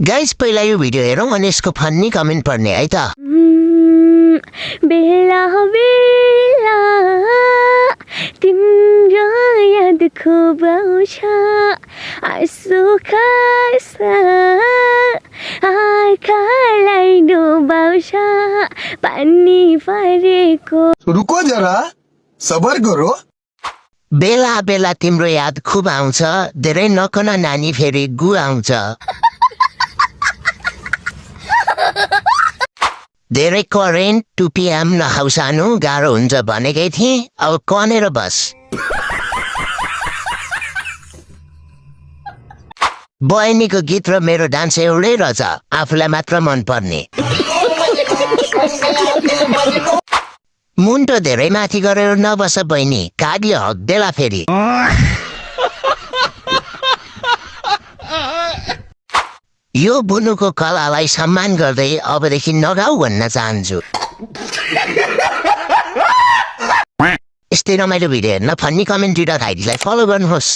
Guys पहिला यो video हेरौँ अनि यसको फन्नी कमेन्ट पढ्ने है त। बेला बेला तिम्रो याद खुब आउँछ आँसु खासा आँखालाई डुबाउँछ पानी परेको। रुको जरा सबर करो। बेला बेला तिम्रो याद खुब आउँछ धेरै नकन नानी फेरि गु आउँछ। धेरै करेन्ट 2 PM नखाउ सानो गाह्रो हुन्छ भनेकै थिएँ अब कनेर बस। बहिनीको गीत र मेरो डान्स एउटै रहेछ आफूलाई मात्र मनपर्ने। मुन्टो धेरै माथि गरेर नबस बहिनी कागले हग्देला फेरि। यो बुनुको कलालाई सम्मान गर्दै अबदेखि नगाऊ भन्न चाहन्छु। यस्तै रमाइलो भिडियो हेर्न फन्नी कमेन्ट दिँदा खाइदीलाई फलो गर्नुहोस्।